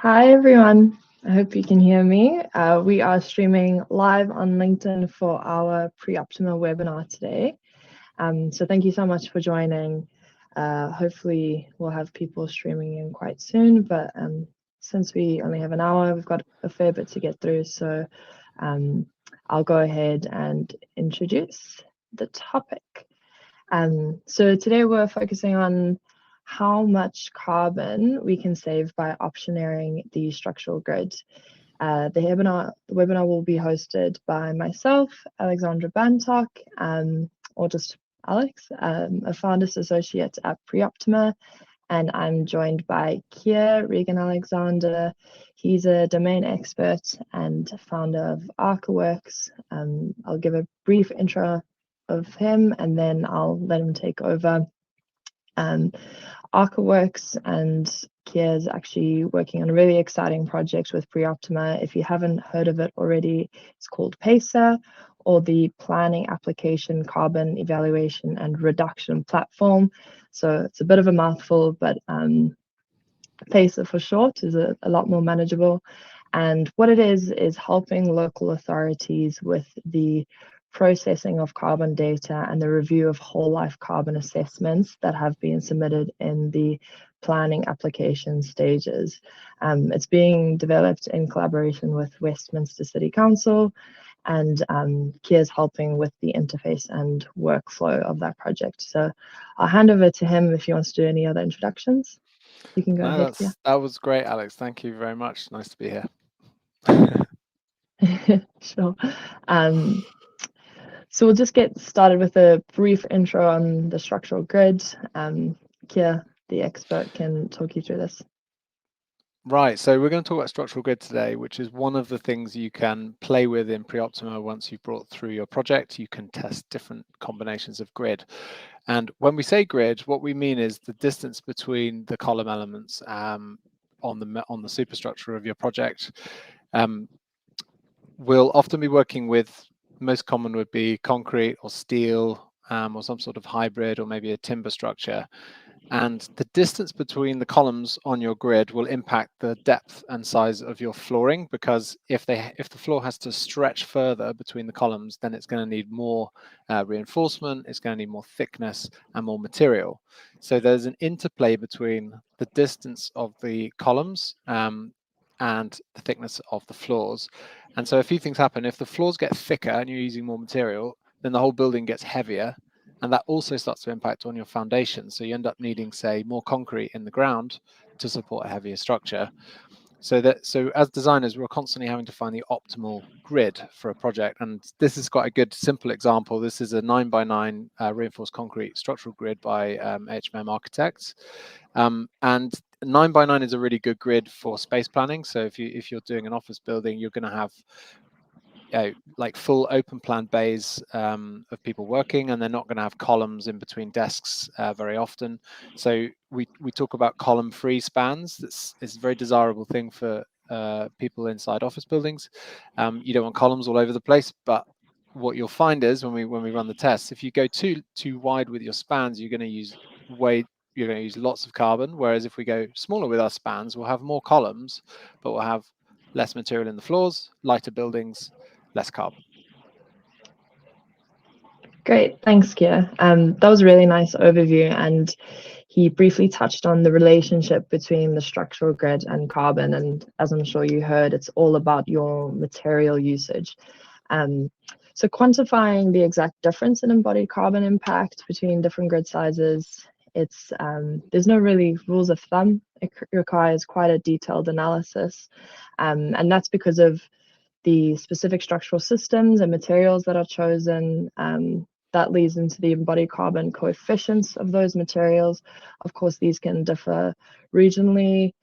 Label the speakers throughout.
Speaker 1: Hi everyone, I hope you can hear me. We are streaming live on LinkedIn for our Preoptima webinar today. So thank you so much for joining. Hopefully we'll have people streaming in quite soon, but since we only have an hour, we've got a fair bit to get through. So I'll go ahead and introduce the topic. So today we're focusing on how much carbon we can save by optioneering the structural grid. The webinar will be hosted by myself, Alexandra Bantock, or just Alex, a founders associate at Preoptima, and I'm joined by Keir, Regan-Alexander. He's a domain expert and founder of ArcaWorks. I'll give a brief intro of him and then I'll let him take over. ArcaWorks and Keir is actually working on a really exciting project with Preoptima. If you haven't heard of it already, it's called PACER, or the Planning Application Carbon Evaluation and Reduction Platform. So it's a bit of a mouthful, but PACER for short is a lot more manageable. And what it is helping local authorities with the processing of carbon data and the review of whole life carbon assessments that have been submitted in the planning application stages. It's being developed in collaboration with Westminster City Council, and Keir's helping with the interface and workflow of that project. So I'll hand over to him if he wants to do any other introductions. You can go ahead. Yeah.
Speaker 2: That was great, Alex. Thank you very much. Nice to be here.
Speaker 1: Sure. So we'll just get started with a brief intro on the structural grid. Keir, the expert, can talk you through this.
Speaker 2: Right, so we're going to talk about structural grid today, which is one of the things you can play with in Preoptima. Once you've brought through your project, you can test different combinations of grid. And when we say grid, what we mean is the distance between the column elements on the superstructure of your project. We'll often be working with, most common would be concrete or steel, or some sort of hybrid, or maybe a timber structure. And the distance between the columns on your grid will impact the depth and size of your flooring, because if the floor has to stretch further between the columns, then it's going to need more reinforcement, it's going to need more thickness and more material. So there's an interplay between the distance of the columns and the thickness of the floors. And so a few things happen. If the floors get thicker and you're using more material, then the whole building gets heavier. And that also starts to impact on your foundation. So you end up needing, say, more concrete in the ground to support a heavier structure. So as designers, we're constantly having to find the optimal grid for a project. And this is quite a good, simple example. This is a 9x9 reinforced concrete structural grid by HMM Architects. And 9x9 is a really good grid for space planning. So if you're doing an office building, you're going to have like full open plan bays of people working, and they're not going to have columns in between desks very often. So we talk about column free spans. It's a very desirable thing for people inside office buildings. You don't want columns all over the place, but what you'll find is when we run the tests, if you go too wide with your spans, you're going to use lots of carbon. Whereas if we go smaller with our spans, we'll have more columns, but we'll have less material in the floors, lighter buildings, less carbon.
Speaker 1: Great, thanks, Keir. That was a really nice overview, and he briefly touched on the relationship between the structural grid and carbon. And as I'm sure you heard, it's all about your material usage. So quantifying the exact difference in embodied carbon impact between different grid sizes, there's no really rules of thumb. It requires quite a detailed analysis, and that's because of the specific structural systems and materials that are chosen. That leads into the embodied carbon coefficients of those materials. Of course, these can differ regionally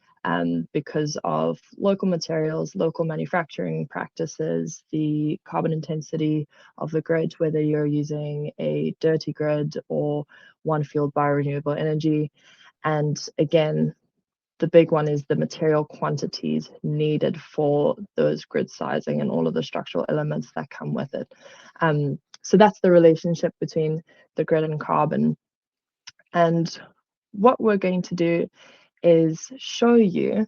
Speaker 1: because of local materials, local manufacturing practices, the carbon intensity of the grid, whether you're using a dirty grid or one fueled by renewable energy. And again, the big one is the material quantities needed for those grid sizing and all of the structural elements that come with it. So that's the relationship between the grid and carbon. And what we're going to do is show you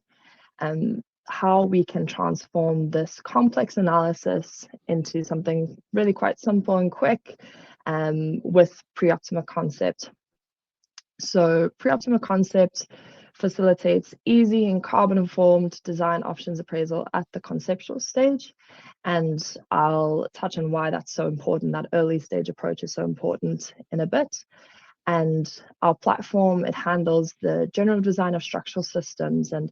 Speaker 1: how we can transform this complex analysis into something really quite simple and quick with Preoptima Concept. So Preoptima Concept facilitates easy and carbon-informed design options appraisal at the conceptual stage. And I'll touch on why that's so important, that early stage approach is so important in a bit. And our platform, it handles the general design of structural systems and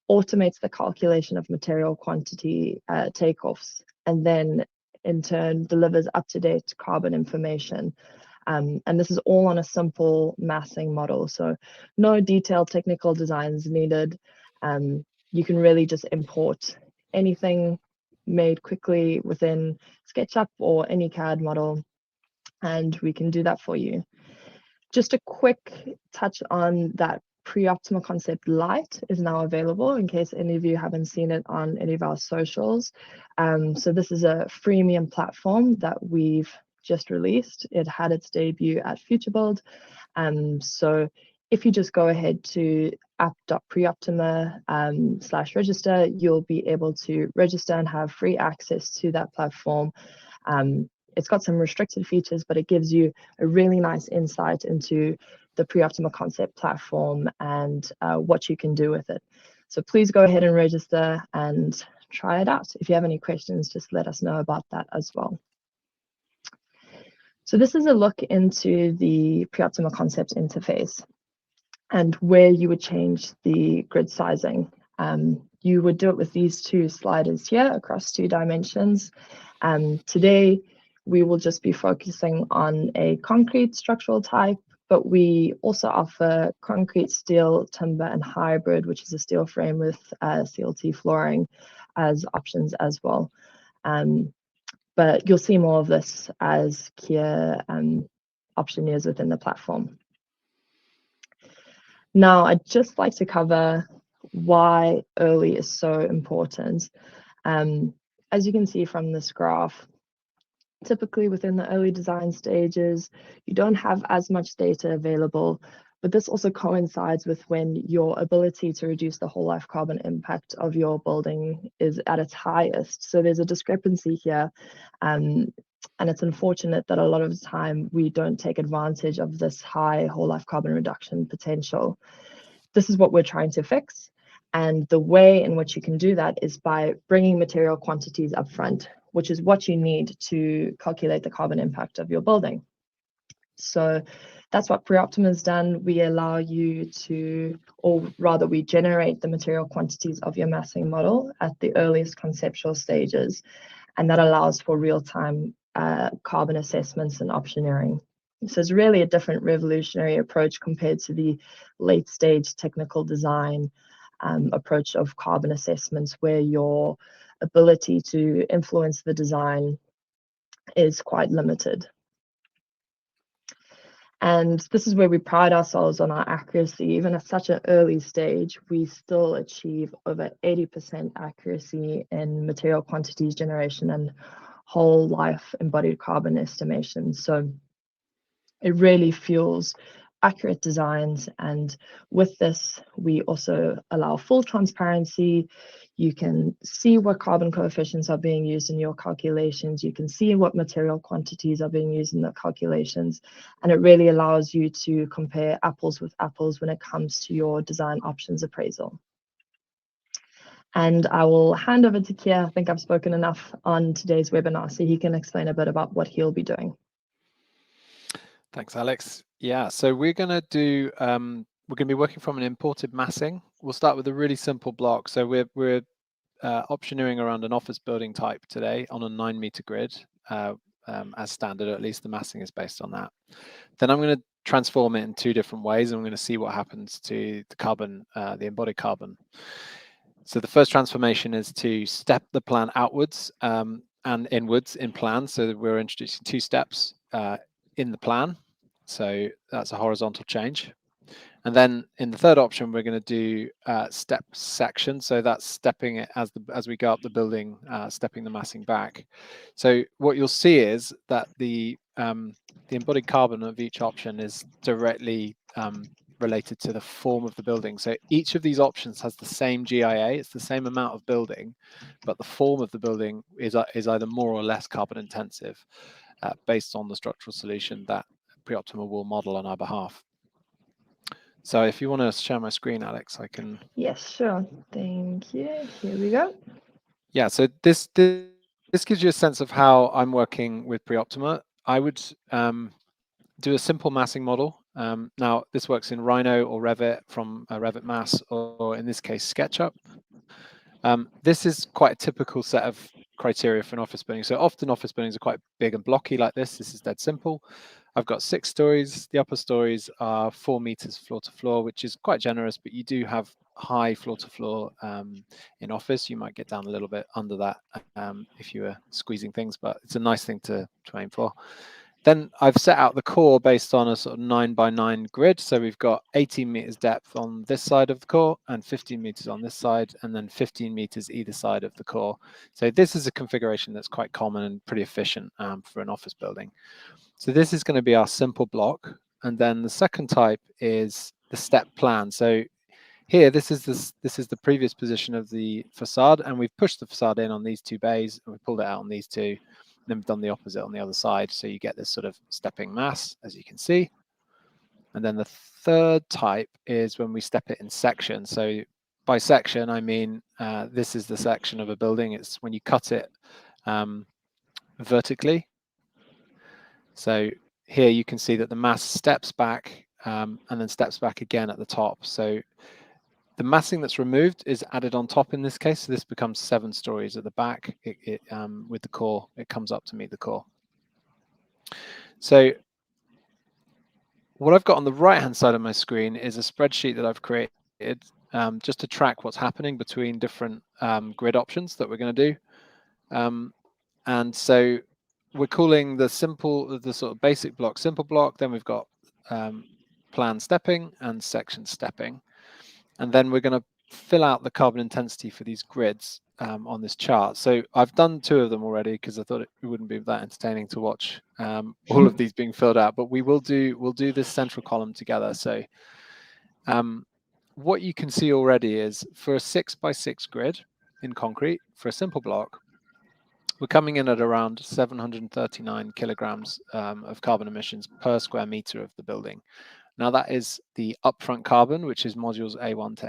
Speaker 1: automates the calculation of material quantity takeoffs, and then in turn delivers up-to-date carbon information. And this is all on a simple massing model, so no detailed technical designs needed. You can really just import anything made quickly within SketchUp or any CAD model, and we can do that for you. Just a quick touch on that Preoptima Concept Lite is now available in case any of you haven't seen it on any of our socials. So this is a freemium platform that we've just released. It had its debut at FutureBuild. So if you just go ahead to app.preoptima/register, you'll be able to register and have free access to that platform. It's got some restricted features, but it gives you a really nice insight into the Preoptima Concept platform and what you can do with it. So please go ahead and register and try it out. If you have any questions, just let us know about that as well. So this is a look into the Preoptima Concept interface and where you would change the grid sizing. You would do it with these two sliders here across 2 dimensions. Today, we will just be focusing on a concrete structural type, but we also offer concrete, steel, timber, and hybrid, which is a steel frame with CLT flooring as options as well. But you'll see more of this as Keir optioneers within the platform. Now, I'd just like to cover why early is so important. As you can see from this graph, typically within the early design stages, you don't have as much data available, but this also coincides with when your ability to reduce the whole life carbon impact of your building is at its highest. So there's a discrepancy here, and it's unfortunate that a lot of the time we don't take advantage of this high whole life carbon reduction potential. This is what we're trying to fix. And the way in which you can do that is by bringing material quantities up front, which is what you need to calculate the carbon impact of your building. So that's what Preoptima has done. We allow you to, or rather we generate the material quantities of your massing model at the earliest conceptual stages. And that allows for real-time carbon assessments and optioneering. So it's really a different revolutionary approach compared to the late stage technical design approach of carbon assessments, where your ability to influence the design is quite limited. And this is where we pride ourselves on our accuracy. Even at such an early stage, we still achieve over 80% accuracy in material quantities generation and whole life embodied carbon estimation. So it really fuels accurate designs. And with this, we also allow full transparency. You can see what carbon coefficients are being used in your calculations. You can see what material quantities are being used in the calculations. And it really allows you to compare apples with apples when it comes to your design options appraisal. And I will hand over to Keir. I think I've spoken enough on today's webinar, so he can explain a bit about what he'll be doing.
Speaker 2: Thanks, Alex. Yeah, so we're going to do, we're going to be working from an imported massing. We'll start with a really simple block. So we're optioneering around an office building type today on a 9-meter grid, as standard, or at least the massing is based on that. Then I'm going to transform it in 2 different ways, and we're going to see what happens to the carbon, the embodied carbon. So the first transformation is to step the plan outwards and inwards in plan. So we're introducing 2 steps in the plan. So that's a horizontal change. And then in the third option, we're going to do step section. So that's stepping it as we go up the building, stepping the massing back. So what you'll see is that the embodied carbon of each option is directly related to the form of the building. So each of these options has the same GIA, it's the same amount of building, but the form of the building is either more or less carbon intensive based on the structural solution that Preoptima will model on our behalf. So if you want to share my screen, Alex, I can.
Speaker 1: Yes, sure. Thank you. Here we go.
Speaker 2: Yeah, so this gives you a sense of how I'm working with Preoptima. I would do a simple massing model. Now, this works in Rhino or Revit from Revit Mass, or in this case, SketchUp. This is quite a typical set of criteria for an office building. So often office buildings are quite big and blocky like this. This is dead simple. I've got 6 stories. The upper stories are 4 meters floor to floor, which is quite generous, but you do have high floor to floor in office. You might get down a little bit under that if you were squeezing things, but it's a nice thing to aim for. Then I've set out the core based on a sort of 9x9 grid. So we've got 18 meters depth on this side of the core and 15 meters on this side, and then 15 meters either side of the core. So this is a configuration that's quite common and pretty efficient for an office building. So this is going to be our simple block. And then the second type is the step plan. So here, this is the previous position of the facade, and we've pushed the facade in on these 2 bays, and we pulled it out on these 2. Then we've done the opposite on the other side, so you get this sort of stepping mass, as you can see. And then the third type is when we step it in section. So by section, I mean this is the section of a building. It's when you cut it vertically. So here you can see that the mass steps back and then steps back again at the top. So the massing that's removed is added on top in this case. So this becomes 7 stories at the back. With the core, it comes up to meet the core. So what I've got on the right-hand side of my screen is a spreadsheet that I've created just to track what's happening between different grid options that we're going to do. And so we're calling the sort of basic block simple block. Then we've got plan stepping and section stepping. And then we're going to fill out the carbon intensity for these grids on this chart. So I've done 2 of them already because I thought it wouldn't be that entertaining to watch all of these being filled out. But we'll do this central column together. So what you can see already is for a 6x6 grid in concrete for a simple block, we're coming in at around 739 kilograms of carbon emissions per square meter of the building. Now that is the upfront carbon, which is modules A1 to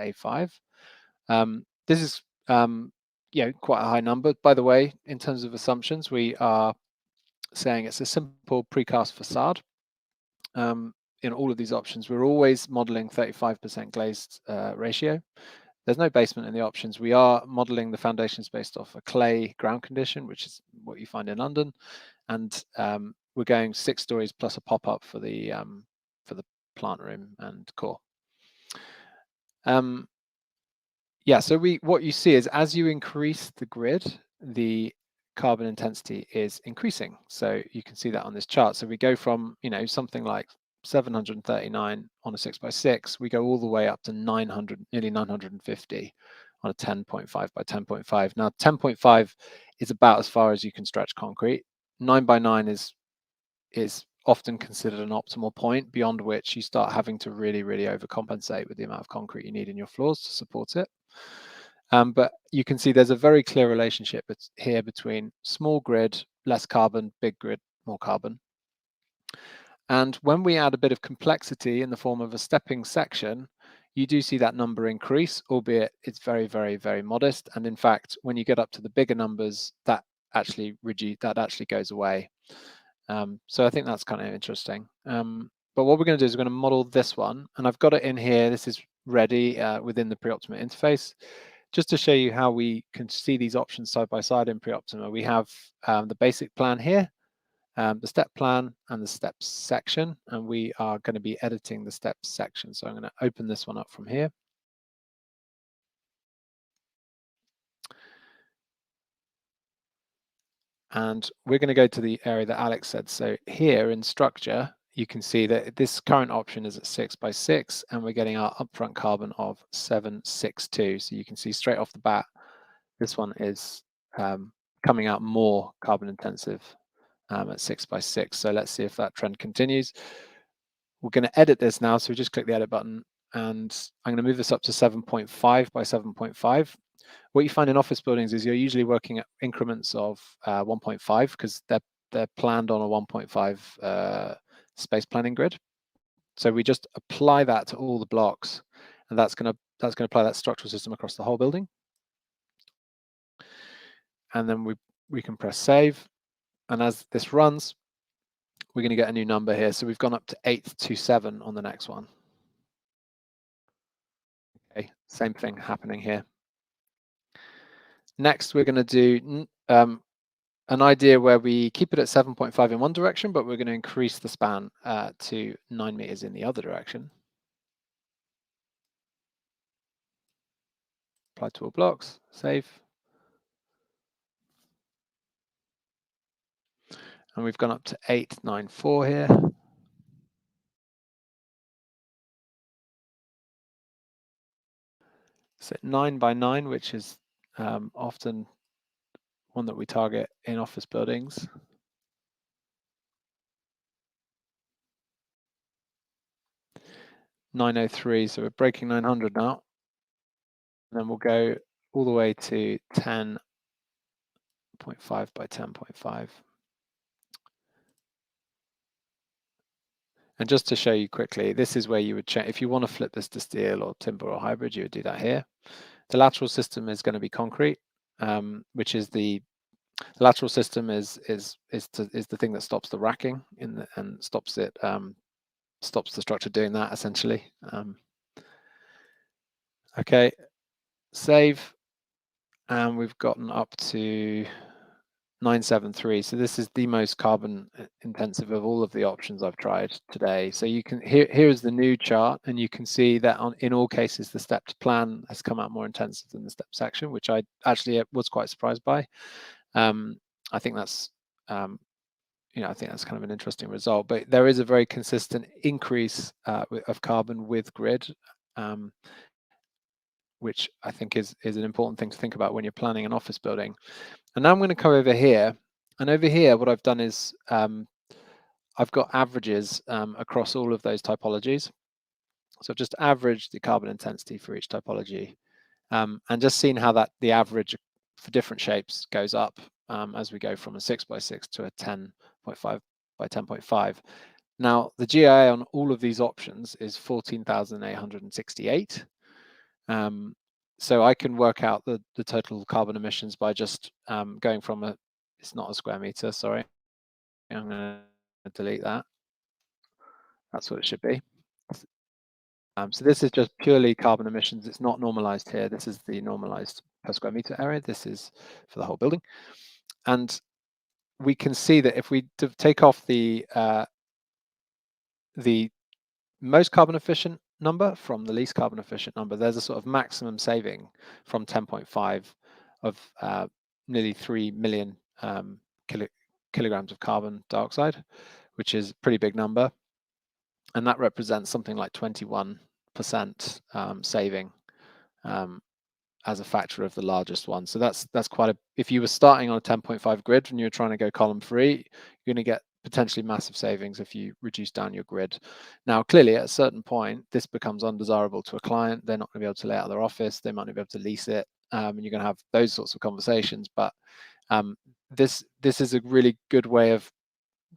Speaker 2: A5. This is quite a high number. By the way, in terms of assumptions, we are saying it's a simple precast facade. In all of these options, we're always modeling 35% glazed ratio. There's no basement in the options. We are modeling the foundations based off a clay ground condition, which is what you find in London. And we're going 6 stories plus a pop-up for the plant room and core. So what you see is as you increase the grid, the carbon intensity is increasing. So you can see that on this chart. So we go from something like 739 on a 6x6, we go all the way up to 900, nearly 950 on a 10.5 by 10.5. Now 10.5 is about as far as you can stretch concrete. 9x9 is often considered an optimal point, beyond which you start having to really overcompensate with the amount of concrete you need in your floors to support it. But you can see there's a very clear relationship here between small grid, less carbon, big grid, more carbon. And when we add a bit of complexity in the form of a stepping section, you do see that number increase, albeit it's very modest. And in fact, when you get up to the bigger numbers, that actually goes away. So I think that's kind of interesting. But what we're going to do is we're going to model this one, and I've got it in here. This is ready within the Preoptima interface. Just to show you how we can see these options side by side in Preoptima, we have the basic plan here, the step plan and the steps section, and we are going to be editing the steps section. So I'm going to open this one up from here. And we're going to go to the area that Alex said. So here in structure, you can see that this current option is at 6x6, and we're getting our upfront carbon of 762. So you can see straight off the bat, this one is coming out more carbon intensive at 6x6. So let's see if that trend continues. we're going to edit this now. So we just click the edit button, and I'm going to move this up to 7.5 by 7.5. What you find in office buildings is you're usually working at increments of 1.5 because they're planned on a 1.5 space planning grid. So we just apply that to all the blocks, and that's going to apply that structural system across the whole building. And then we can press save, and as this runs, we're going to get a new number here. So we've gone up to 827 on the next one. Okay, same thing happening here. Next, we're going to do an idea where we keep it at 7.5 in one direction, but we're going to increase the span to 9 meters in the other direction. Apply to all blocks, save. And we've gone up to 894 here. So 9 by 9, which is often one that we target in office buildings. .903, so we're breaking 900 now. And then we'll go all the way to 10.5 by 10.5. And just to show you quickly, this is where you would check, if you want to flip this to steel or timber or hybrid, you would do that here. The lateral system is going to be concrete, which is the lateral system is the thing that stops the racking and stops the structure doing that essentially. Okay, save, and we've gotten up to 973. So this is the most carbon intensive of all of the options I've tried today. So you can here is the new chart, and you can see that in all cases the stepped plan has come out more intensive than the step section, which I actually was quite surprised by. I think that's I think that's kind of an interesting result. But there is a very consistent increase of carbon with grid, which I think is an important thing to think about when you're planning an office building. And now I'm going to come over here, and over here what I've done is I've got averages across all of those typologies. So I've just averaged the carbon intensity for each typology, and just seen how the average for different shapes goes up as we go from a 6x6 to a 10.5 by 10.5. Now the GIA on all of these options is 14,868. So I can work out the total carbon emissions by just going from it's not a square meter, sorry. I'm going to delete that. That's what it should be. So this is just purely carbon emissions. It's not normalized here. This is the normalized per square meter area. This is for the whole building. And we can see that if we take off the most carbon efficient number from the least carbon efficient number, there's a sort of maximum saving from 10.5 of nearly 3 million kilograms of carbon dioxide, which is a pretty big number. And that represents something like 21% saving as a factor of the largest one. So that's quite if you were starting on a 10.5 grid and you're trying to go column free, you're going to get potentially massive savings if you reduce down your grid. Now, clearly, at a certain point, this becomes undesirable to a client. They're not going to be able to lay out their office. They might not be able to lease it, and you're going to have those sorts of conversations. But this is a really good way of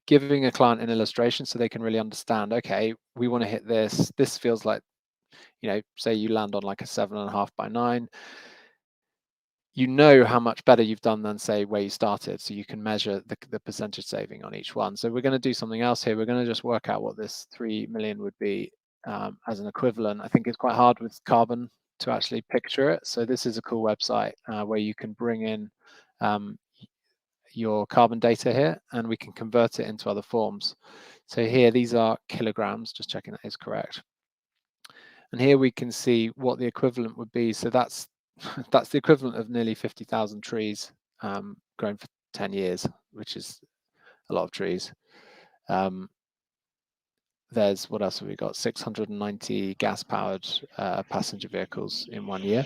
Speaker 2: giving a client an illustration so they can really understand, okay, we want to hit this. This feels like, say you land on like a 7.5 by 9. You know how much better you've done than, say, where you started, so you can measure the percentage saving on each one. So we're going to do something else here. We're going to just work out what this 3 million would be as an equivalent. I think it's quite hard with carbon to actually picture it. So this is a cool website where you can bring in your carbon data here, and we can convert it into other forms. So here, these are kilograms, just checking that is correct. And here we can see what the equivalent would be. So that's the equivalent of nearly 50,000 trees grown for 10 years, which is a lot of trees. There's, what else have we got? 690 gas-powered passenger vehicles in 1 year.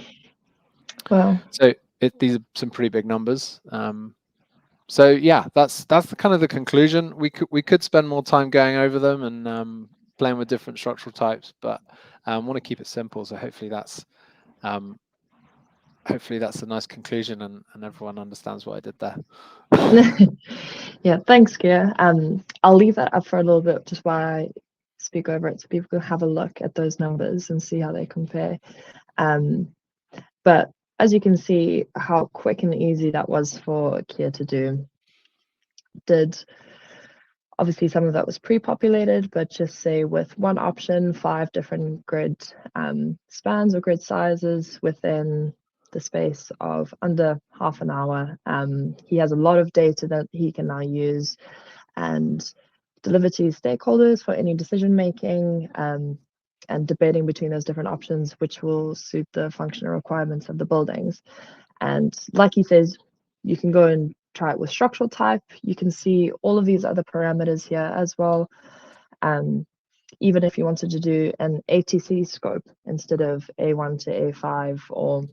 Speaker 1: Wow.
Speaker 2: So these are some pretty big numbers. So yeah, that's the kind of the conclusion. We could spend more time going over them, and playing with different structural types, but want to keep it simple. So hopefully that's a nice conclusion, and everyone understands what I did there.
Speaker 1: Yeah, thanks, Keir. I'll leave that up for a little bit just while I speak over it, so people can have a look at those numbers and see how they compare. But as you can see, how quick and easy that was for Keir to do. Obviously, some of that was pre-populated, but just say with one option, 5 different grid spans or grid sizes within the space of under half an hour. He has a lot of data that he can now use and deliver to stakeholders for any decision making and debating between those different options, which will suit the functional requirements of the buildings. And like he says, you can go and try it with structural type. You can see all of these other parameters here as well. Even if you wanted to do an ATC scope instead of A1 to A5, or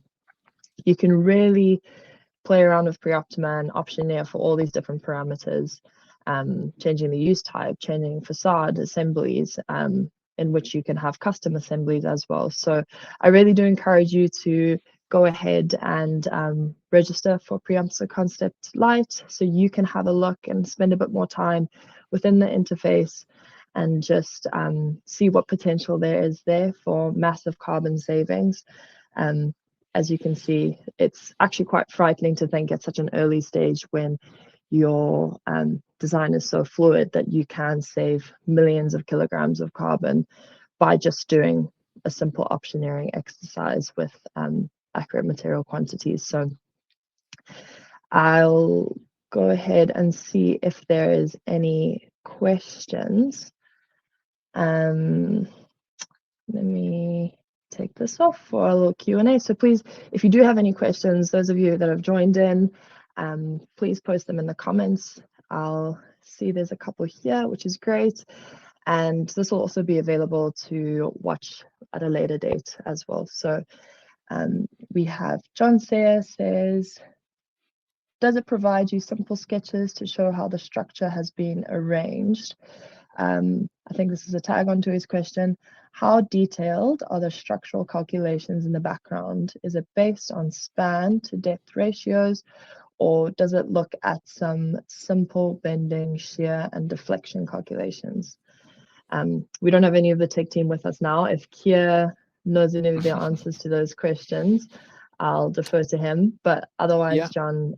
Speaker 1: you can really play around with Preoptima and Optioneer for all these different parameters, changing the use type, changing facade assemblies, in which you can have custom assemblies as well. So I really do encourage you to go ahead and register for Preoptima Concept Lite, so you can have a look and spend a bit more time within the interface and just see what potential there is there for massive carbon savings. As you can see, it's actually quite frightening to think at such an early stage when your design is so fluid that you can save millions of kilograms of carbon by just doing a simple optioneering exercise with accurate material quantities. So I'll go ahead and see if there is any questions. Let me take this off for a little Q&A. So please, if you do have any questions, those of you that have joined in, please post them in the comments. I'll see there's a couple here, which is great. And this will also be available to watch at a later date as well. So we have John Sayer says, does it provide you simple sketches to show how the structure has been arranged? I think this is a tag onto his question. How detailed are the structural calculations in the background? Is it based on span to depth ratios, or does it look at some simple bending, shear, and deflection calculations? We don't have any of the tech team with us now. If Keir knows any of the answers to those questions, I'll defer to him. But otherwise, yeah. John,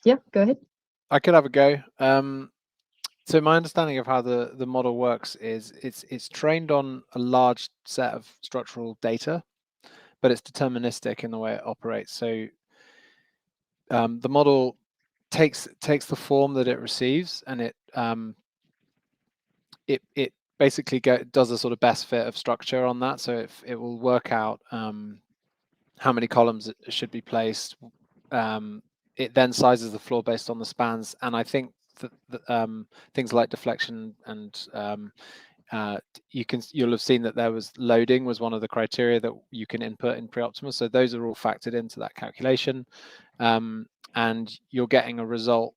Speaker 1: yeah, go ahead.
Speaker 2: I could have a go. So my understanding of how the model works is it's trained on a large set of structural data, but it's deterministic in the way it operates. So the model takes the form that it receives, and it basically does a sort of best fit of structure on that. So it will work out how many columns should be placed. It then sizes the floor based on the spans, and I think things like deflection and you'll have seen that there was loading was one of the criteria that you can input in Preoptima. So those are all factored into that calculation, and you're getting a result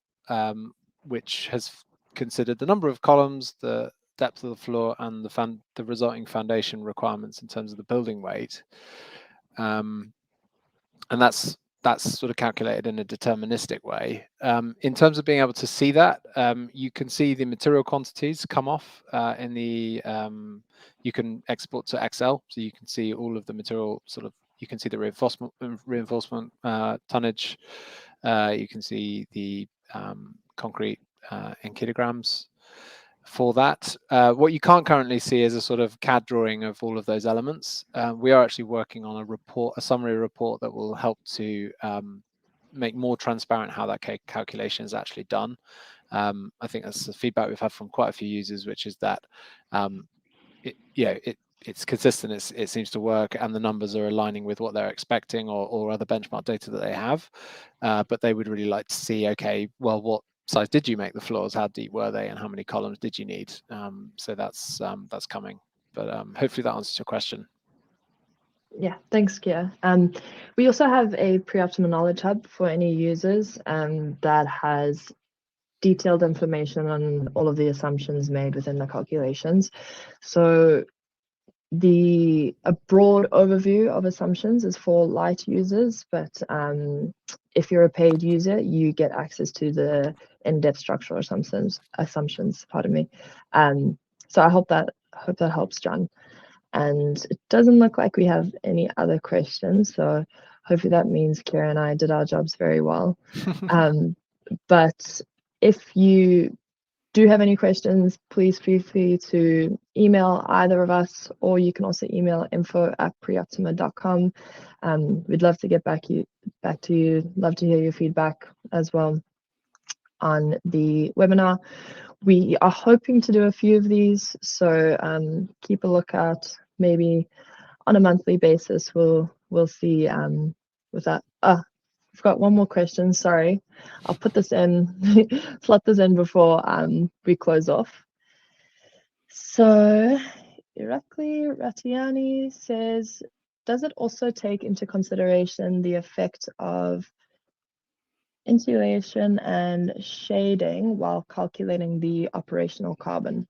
Speaker 2: which has considered the number of columns, the depth of the floor, and the resulting foundation requirements in terms of the building weight, and that's sort of calculated in a deterministic way. In terms of being able to see that, you can see the material quantities come off in the, you can export to Excel, so you can see all of the material you can see the reinforcement tonnage, you can see the concrete in kilograms for that. What you can't currently see is a sort of CAD drawing of all of those elements. We are actually working on a summary report that will help to make more transparent how that calculation is actually done. I think that's the feedback we've had from quite a few users, which is that it's consistent, it seems to work, and the numbers are aligning with what they're expecting or other benchmark data that they have. But they would really like to see, okay, well, what size did you make the floors? How deep were they, and how many columns did you need? So that's coming. But hopefully that answers your question.
Speaker 1: Yeah, thanks, Keir. We also have a Preoptima Knowledge Hub for any users that has detailed information on all of the assumptions made within the calculations. So a broad overview of assumptions is for light users, but if you're a paid user, you get access to the in-depth structural assumptions. Pardon me. So I hope that helps, John. And it doesn't look like we have any other questions, so hopefully that means Keir and I did our jobs very well. But if you do have any questions, please feel free to email either of us, or you can also email info@preoptima.com. We'd love to get back to you. Love to hear your feedback as well on the webinar. We are hoping to do a few of these, so keep a lookout. Maybe on a monthly basis, we'll see with that. I've got one more question. Sorry, I'll put this in, slot this in before we close off. So, Irakli Ratiani says, does it also take into consideration the effect of insulation and shading while calculating the operational carbon?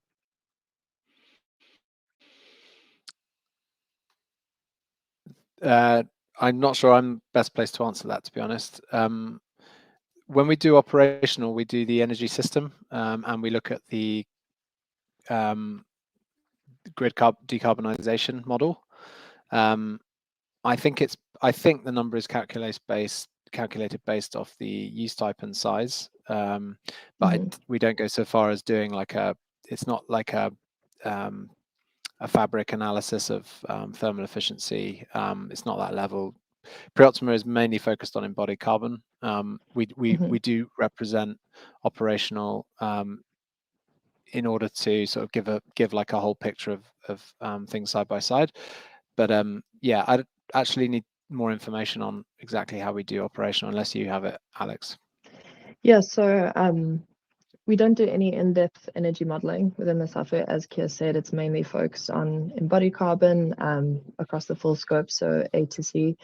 Speaker 2: I'm not sure I'm best placed to answer that, to be honest. When we do operational, we do the energy system, and we look at the grid decarbonization model. I think the number is calculated based off the use type and size, but we don't go so far as doing it's not like a fabric analysis of thermal efficiency. It's not that level. Preoptima is mainly focused on embodied carbon. We do represent operational in order to sort of give like a whole picture of things side by side. But yeah, I actually need more information on exactly how we do operational, unless you have it, Alex.
Speaker 1: Yeah, so we don't do any in-depth energy modeling within the software. As Keir said, it's mainly focused on embodied carbon across the full scope, so A to C.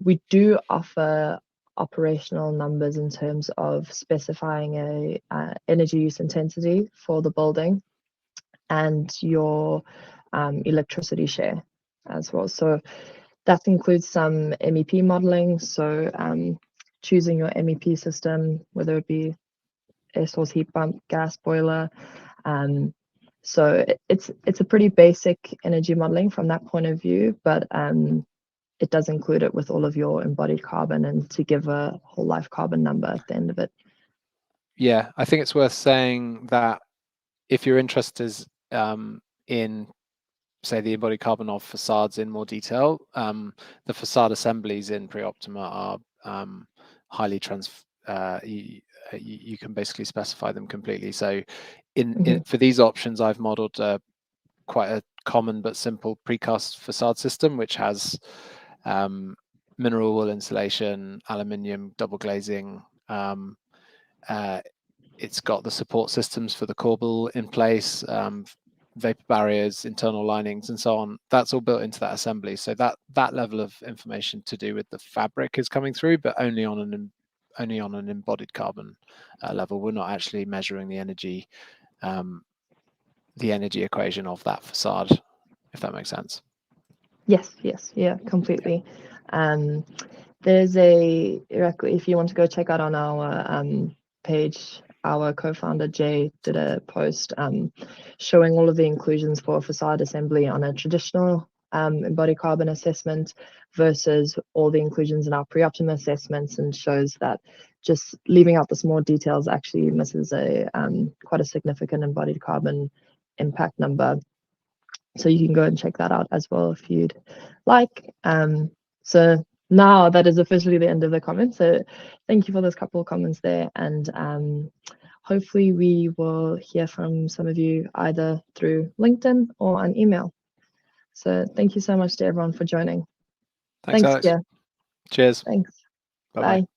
Speaker 1: We do offer operational numbers in terms of specifying a energy use intensity for the building and your electricity share as well. So that includes some MEP modeling, so choosing your MEP system, whether it be air source heat pump, gas boiler. So it's a pretty basic energy modeling from that point of view, but it does include it with all of your embodied carbon and to give a whole life carbon number at the end of it.
Speaker 2: Yeah, I think it's worth saying that if you're interested in, say, the embodied carbon of facades in more detail, the facade assemblies in Preoptima are highly you can basically specify them completely. So for these options, I've modeled quite a common but simple precast facade system, which has mineral wool insulation, aluminium, double glazing. It's got the support systems for the corbel in place, vapor barriers, internal linings, and so on. That's all built into that assembly. So that level of information to do with the fabric is coming through, but only on an embodied carbon level. We're not actually measuring the energy equation of that facade, if that makes sense.
Speaker 1: Yes, yeah, completely. There's if you want to go check out on our page, our co-founder Jay did a post showing all of the inclusions for facade assembly on a traditional embodied carbon assessment versus all the inclusions in our Preoptima assessments, and shows that just leaving out the small details actually misses quite a significant embodied carbon impact number. So you can go and check that out as well if you'd like. So now that is officially the end of the comments. So thank you for those couple of comments there, and hopefully we will hear from some of you either through LinkedIn or on email. So thank you so much to everyone for joining.
Speaker 2: Thanks, Alex.
Speaker 1: Keir.
Speaker 2: Cheers.
Speaker 1: Thanks.
Speaker 2: Bye-bye.
Speaker 1: Bye.